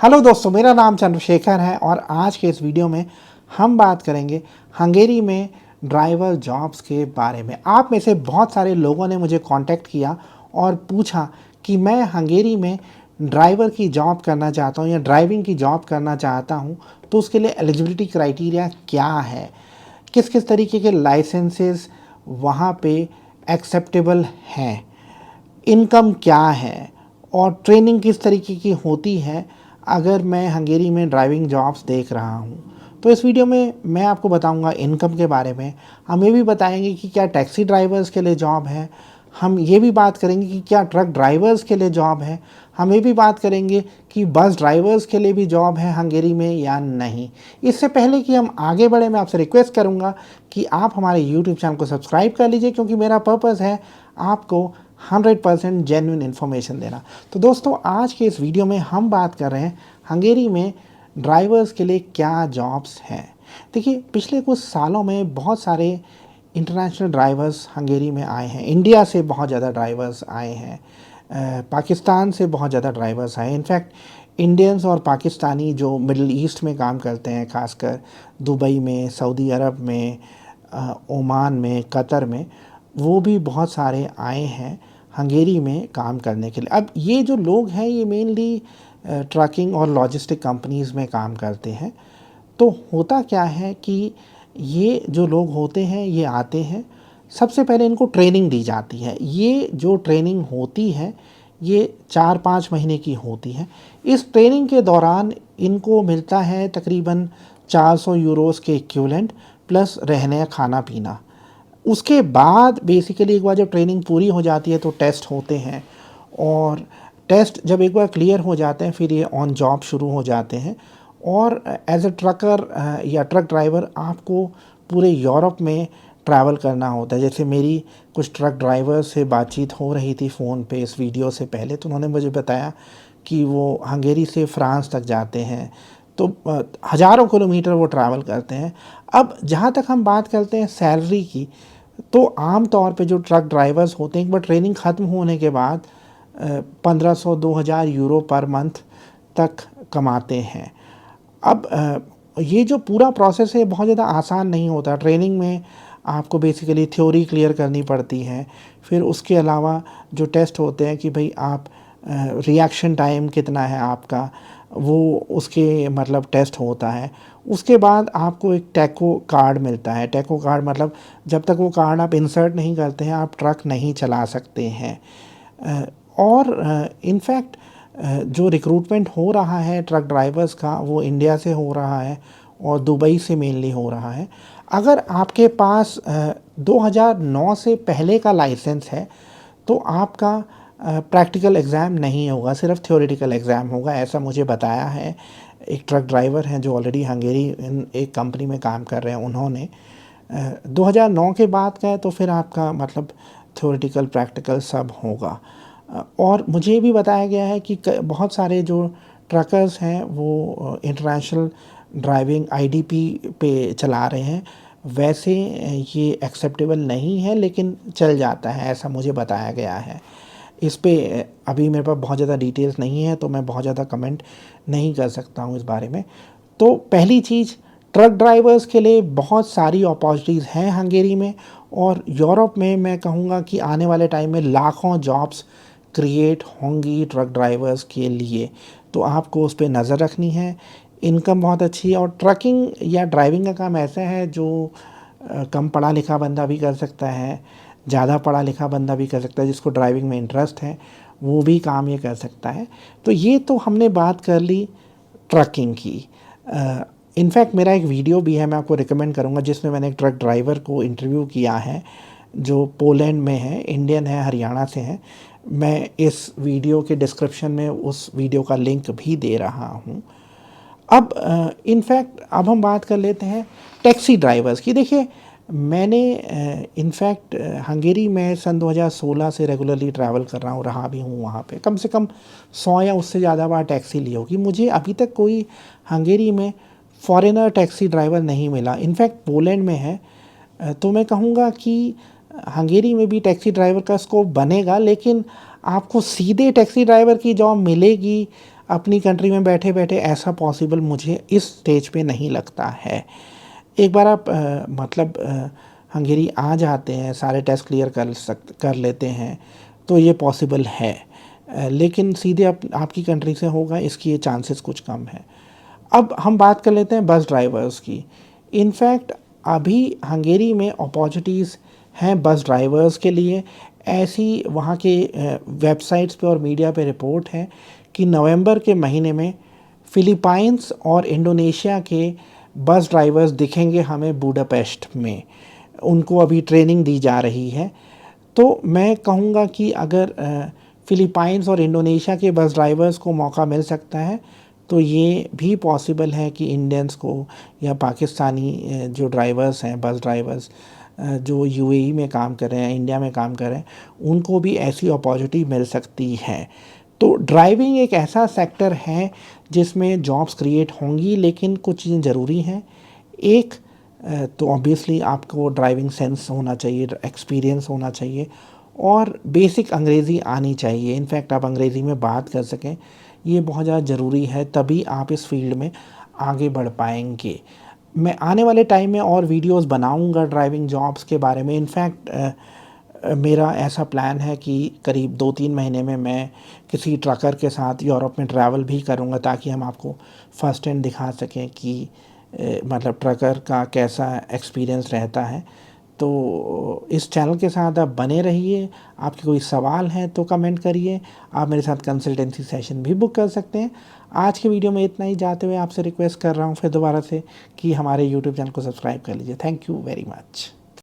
Hello दोस्तों, मेरा नाम चंद्रशेखर है और आज के इस वीडियो में हम बात करेंगे हंगेरी में ड्राइवर जॉब्स के बारे में। आप में से बहुत सारे लोगों ने मुझे कांटेक्ट किया और पूछा कि मैं हंगेरी में ड्राइवर की जॉब करना चाहता हूं या ड्राइविंग की जॉब करना चाहता हूं, तो उसके लिए एलिजिबिलिटी क्राइटेरिया क्या है, किस किस तरीके के लाइसेंसेस वहाँ पे एक्सेप्टेबल हैं, इनकम क्या है और ट्रेनिंग किस तरीके की होती है अगर मैं हंगेरी में ड्राइविंग जॉब्स देख रहा हूँ। तो इस वीडियो में मैं आपको बताऊंगा इनकम के बारे में। हम ये भी बताएंगे कि क्या टैक्सी ड्राइवर्स के लिए जॉब है, हम ये भी बात करेंगे कि क्या ट्रक ड्राइवर्स के लिए जॉब है, हम ये भी बात करेंगे कि बस ड्राइवर्स के लिए भी जॉब है हंगेरी में या नहीं। इससे पहले कि हम आगे बढ़े, मैं आपसे रिक्वेस्ट करूंगा कि आप हमारे यूट्यूब चैनल को सब्सक्राइब कर लीजिए, क्योंकि मेरा पर्पज़ है आपको 100% जेन्युइन इन्फॉर्मेशन देना। तो दोस्तों, आज के इस वीडियो में हम बात कर रहे हैं हंगेरी में ड्राइवर्स के लिए क्या जॉब्स हैं। देखिए, पिछले कुछ सालों में बहुत सारे इंटरनेशनल ड्राइवर्स हंगेरी में आए हैं। इंडिया से बहुत ज़्यादा ड्राइवर्स आए हैं, पाकिस्तान से बहुत ज़्यादा ड्राइवर्स आए। इनफैक्ट इंडियंस और पाकिस्तानी जो मिडल ईस्ट में काम करते हैं, खासकर दुबई में, सऊदी अरब में, ओमान में, कतर में, वो भी बहुत सारे आए हैं हंगेरी में काम करने के लिए। अब ये जो लोग हैं ये मेनली ट्रकिंग और लॉजिस्टिक कंपनीज़ में काम करते हैं। तो होता क्या है कि ये जो लोग होते हैं ये आते हैं, सबसे पहले इनको ट्रेनिंग दी जाती है। ये जो ट्रेनिंग होती है ये 4-5 महीने की होती है। इस ट्रेनिंग के दौरान इनको मिलता है तकरीबन 400 यूरोस के इक्विवेलेंट प्लस रहने खाना पीना। उसके बाद बेसिकली एक बार जब ट्रेनिंग पूरी हो जाती है तो टेस्ट होते हैं, और टेस्ट जब एक बार क्लियर हो जाते हैं फिर ये ऑन जॉब शुरू हो जाते हैं। और एज अ ट्रकर या ट्रक ड्राइवर आपको पूरे यूरोप में ट्रैवल करना होता है। जैसे मेरी कुछ ट्रक ड्राइवर से बातचीत हो रही थी फ़ोन पे इस वीडियो से पहले, तो उन्होंने मुझे बताया कि वो हंगेरी से फ्रांस तक जाते हैं, तो हज़ारों किलोमीटर वो ट्रैवल करते हैं। अब जहाँ तक हम बात करते हैं सैलरी की, तो आम तौर पे जो ट्रक ड्राइवर्स होते हैं एक बार ट्रेनिंग ख़त्म होने के बाद 1500-2000 यूरो पर मंथ तक कमाते हैं। अब ये जो पूरा प्रोसेस है बहुत ज़्यादा आसान नहीं होता। ट्रेनिंग में आपको बेसिकली थ्योरी क्लियर करनी पड़ती है, फिर उसके अलावा जो टेस्ट होते हैं कि भाई आप रिएक्शन टाइम कितना है आपका, वो उसके मतलब टेस्ट होता है। उसके बाद आपको एक टैको कार्ड मिलता है। टैको कार्ड मतलब जब तक वो कार्ड आप इंसर्ट नहीं करते हैं आप ट्रक नहीं चला सकते हैं। और इनफैक्ट जो रिक्रूटमेंट हो रहा है ट्रक ड्राइवर्स का वो इंडिया से हो रहा है और दुबई से मेनली हो रहा है। अगर आपके पास 2009 से पहले का लाइसेंस है तो आपका प्रैक्टिकल एग्ज़ाम नहीं होगा, सिर्फ थ्योरेटिकल एग्ज़ाम होगा, ऐसा मुझे बताया है। एक ट्रक ड्राइवर हैं जो ऑलरेडी हंगेरी इन एक कंपनी में काम कर रहे हैं, उन्होंने 2009 के बाद का है तो फिर आपका मतलब थ्योरेटिकल प्रैक्टिकल सब होगा। और मुझे भी बताया गया है कि बहुत सारे जो ट्रकर्स हैं वो इंटरनेशनल ड्राइविंग आईडीपी पे चला रहे हैं। वैसे ये एक्सेप्टेबल नहीं है लेकिन चल जाता है, ऐसा मुझे बताया गया है। इस पे अभी मेरे पास बहुत ज़्यादा डिटेल्स नहीं है तो मैं बहुत ज़्यादा कमेंट नहीं कर सकता हूँ इस बारे में। तो पहली चीज़, ट्रक ड्राइवर्स के लिए बहुत सारी अपॉर्चुनिटीज़ हैं हंगेरी में, और यूरोप में मैं कहूँगा कि आने वाले टाइम में लाखों जॉब्स क्रिएट होंगी ट्रक ड्राइवर्स के लिए। तो आपको उस पर नज़र रखनी है। इनकम बहुत अच्छी है, और ट्रकिंग या ड्राइविंग का काम ऐसा है जो कम पढ़ा लिखा बंदा भी कर सकता है, ज़्यादा पढ़ा लिखा बंदा भी कर सकता है, जिसको ड्राइविंग में इंटरेस्ट है वो भी काम ये कर सकता है। तो ये तो हमने बात कर ली ट्रकिंग की। इनफैक्ट मेरा एक वीडियो भी है, मैं आपको रिकमेंड करूँगा, जिसमें मैंने एक ट्रक ड्राइवर को इंटरव्यू किया है जो पोलैंड में है, इंडियन है, हरियाणा से है। मैं इस वीडियो के डिस्क्रिप्शन में उस वीडियो का लिंक भी दे रहा हूँ। अब इनफैक्ट अब हम बात कर लेते हैं टैक्सी ड्राइवर्स की। देखिए, मैंने इनफैक्ट हंगेरी में सन 2016 से रेगुलरली ट्रैवल कर रहा हूँ, रहा भी हूँ वहाँ पे। कम से कम 100 या उससे ज़्यादा बार टैक्सी ली होगी। मुझे अभी तक कोई हंगेरी में फॉरेनर टैक्सी ड्राइवर नहीं मिला। इनफैक्ट पोलैंड में है। तो मैं कहूँगा कि हंगेरी में भी टैक्सी ड्राइवर का स्कोप बनेगा, लेकिन आपको सीधे टैक्सी ड्राइवर की जॉब मिलेगी अपनी कंट्री में बैठे बैठे ऐसा पॉसिबल मुझे इस स्टेज पे नहीं लगता है। एक बार आप हंगेरी आ जाते हैं, सारे टेस्ट क्लियर कर लेते हैं तो ये पॉसिबल है, लेकिन सीधे आपकी कंट्री से होगा इसकी ये चांसेस कुछ कम है। अब हम बात कर लेते हैं बस ड्राइवर्स की। इनफैक्ट अभी हंगेरी में अपॉर्चुनिटीज़ हैं बस ड्राइवर्स के लिए। ऐसी वहाँ के वेबसाइट्स पे और मीडिया पे रिपोर्ट है कि नवंबर के महीने में फ़िलीपाइंस और इंडोनेशिया के बस ड्राइवर्स दिखेंगे हमें बुडापेस्ट में। उनको अभी ट्रेनिंग दी जा रही है। तो मैं कहूँगा कि अगर फ़िलीपाइंस और इंडोनेशिया के बस ड्राइवर्स को मौका मिल सकता है तो ये भी पॉसिबल है कि इंडियंस को या पाकिस्तानी जो ड्राइवर्स हैं, बस ड्राइवर्स जो यूएई में काम कर रहे हैं, इंडिया में काम कर रहे हैं, उनको भी ऐसी अपॉर्चुनिटी मिल सकती है। तो ड्राइविंग एक ऐसा सेक्टर है जिसमें जॉब्स क्रिएट होंगी, लेकिन कुछ चीज़ें ज़रूरी हैं। एक तो ऑब्वियसली आपको ड्राइविंग सेंस होना चाहिए, एक्सपीरियंस होना चाहिए और बेसिक अंग्रेज़ी आनी चाहिए। इनफैक्ट आप अंग्रेज़ी में बात कर सकें, ये बहुत ज़्यादा ज़रूरी है, तभी आप इस फील्ड में आगे बढ़ पाएंगे। मैं आने वाले टाइम में और वीडियोस बनाऊंगा ड्राइविंग जॉब्स के बारे में। इनफैक्ट मेरा ऐसा प्लान है कि करीब 2-3 महीने में मैं किसी ट्रकर के साथ यूरोप में ट्रैवल भी करूंगा, ताकि हम आपको फ़र्स्ट हैंड दिखा सकें कि ट्रकर का कैसा एक्सपीरियंस रहता है। तो इस चैनल के साथ आप बने रहिए। आपके कोई सवाल हैं तो कमेंट करिए। आप मेरे साथ कंसल्टेंसी सेशन भी बुक कर सकते हैं। आज के वीडियो में इतना ही। जाते हुए आपसे रिक्वेस्ट कर रहा हूँ फिर दोबारा से कि हमारे यूट्यूब चैनल को सब्सक्राइब कर लीजिए। Thank you very much.